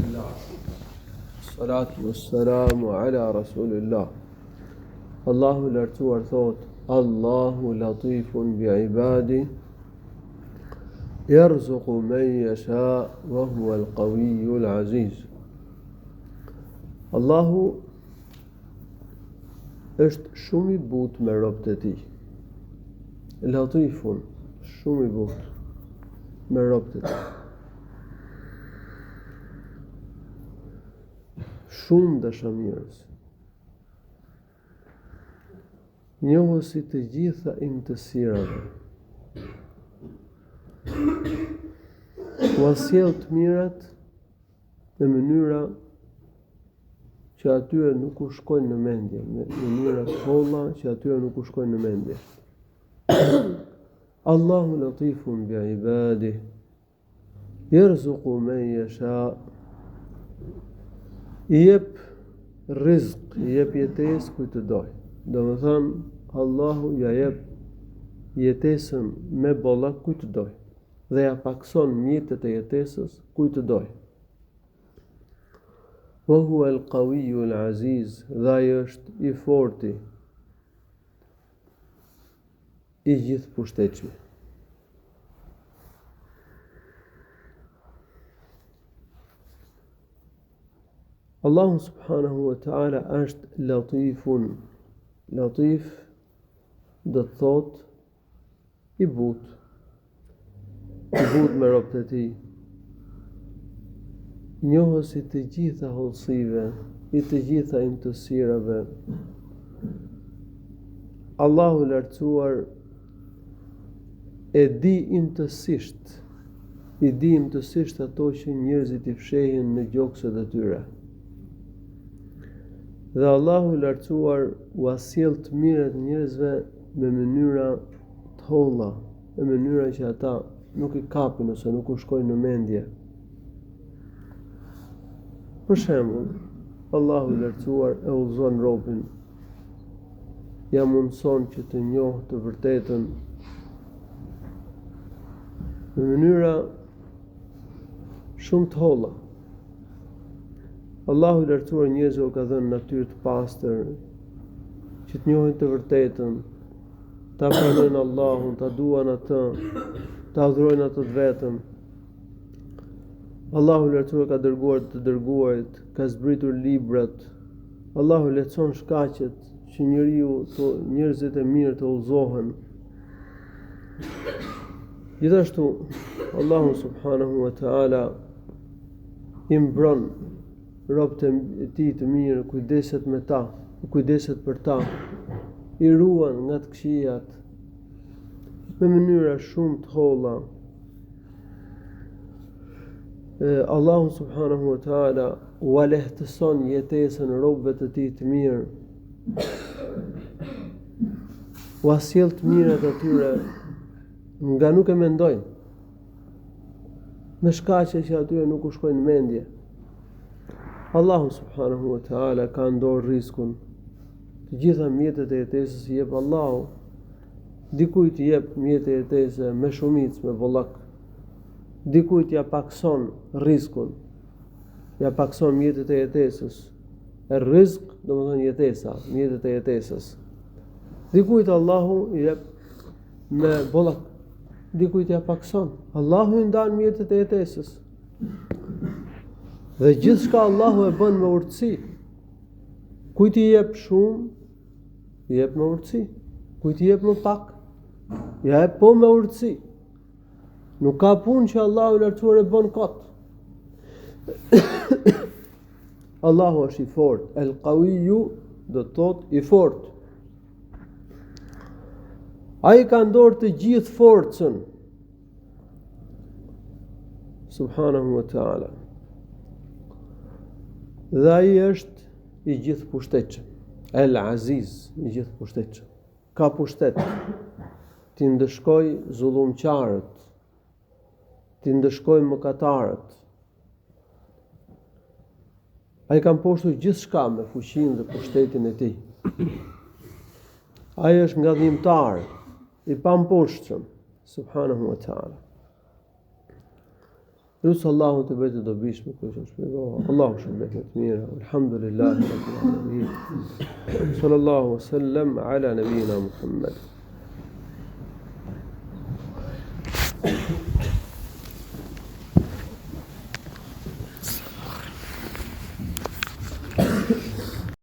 Alhamdulillah. Salatu wassalamu ala Rasulillah. Allahu lartuar thot: Allahu latifun bi ibadi yarzuqu man yasha wa huwa al-qawiyyu al-aziz. Allahu është shumë i butë me robët e tij. Latifun, shumë i butë me robët e tij. Shumë dashamirës. Njohësi të gjitha imtësirave. U sjell të mirat në mënyra që atyre nuk u shkojnë në mendje, në mënyra të holla që atyre nuk u shkojnë në mendje. Allahu latifun bi ibadihi yarzuqu man yasha. I jep rizq, i jep jetesë kujt të doj. Domethënë, Allahu ja jep jetesën me bollak kujt të doj dhe ja pakson mjetet e jetesës kujt të doj. Wa huwa al-qawiyyu al-aziz, dhe ai është i forti, i gjithëpushtetshëm. Allahu subhanahu wa ta'ala është latifun. Latif do të thot i butë. I butë me robët e tij. Njohësi të gjitha hollësive, i të gjitha imtësirave. Allahu lartësuar e di imtësisht ato që njerëzit i fshehin në gjokset e tyre. Dhe Allahu lartësuar u sjell të mirët njerëzve me mënyra të holla, me mënyra që ata nuk i kapin ose nuk u shkojnë në mendje. Për shembull, Allahu lartësuar e udhëzon robën, ja mundson që të njohë të vërtetën në mënyra shumë të holla. Allahu lartësuar njerëzve u ka dhënë natyrë të pastër, që të njohin të vërtetën, ta pranojnë Allahun, ta duan atë, ta adhurojnë atë të vetëm. Allahu lartësuar ka dërguar të dërguarit, ka zbritur librat. Allahu lehtëson shkaqet që njerëzit e mirë të udhëzohen. Gjithashtu, Allahu subhanahu wa ta'ala i mbron robët e tij të mirë, kujdeset me ta, kujdeset për ta, i ruan nga të këqijat me mënyra shumë të holla. Allahu subhanahu wa ta'ala u lehtëson jetesën robëve të tij të mirë. U sjell të mirat atyre nga nuk e mendojnë, me shkaqe që atyre nuk u shkojnë në mendje. Allahu subhanahu wa ta'ala ka ndorë rizkun. Të gjitha mjetet e jetesës i jep Allahu. Dikujt i jep mjetet e jetesës me shumicë, me bollak. Dikujt ja pakson rizkun, ja pakson mjetet e jetesës. E rizq, do më thënë jetesa, mjetet e jetesës. Dikujt Allahu i jep me bollak. Dikujt ja pakson. Allahu i ndan mjetet e jetesës. Dhe gjithçka Allahu e bën me urtësi. Kujt i jep shumë, i jep me urtësi. Kujt i jep më pak, ja jep po me urtësi. Nuk ka punë që Allahu i lartësuar e bën kot. Allahu është i fortë. El-Qawiyyu do të thotë i fortë. Ai ka ndorë të gjithë forcën. Subhanahu wa ta'ala. Dhe ai është i gjithë pushtetshëm. El Aziz, i gjithë pushtetshëm. Ka pushtet. Ti ndëshkoj zullumqarët, ti ndëshkoj mëkatarët. Ai ka mposhtur gjithçka me fuqinë dhe pushtetin e tij. Ai është ngadhimtar, i pamposhtëm, subhanahu wa ta'ala. Lusë Allahu të bëjtë të dobishme, kështë shpjegoha. Allahu shëmbet me të mira. Alhamdulillahi Rabbil Alamin. Sallallahu sallam ala nabina Muhammad.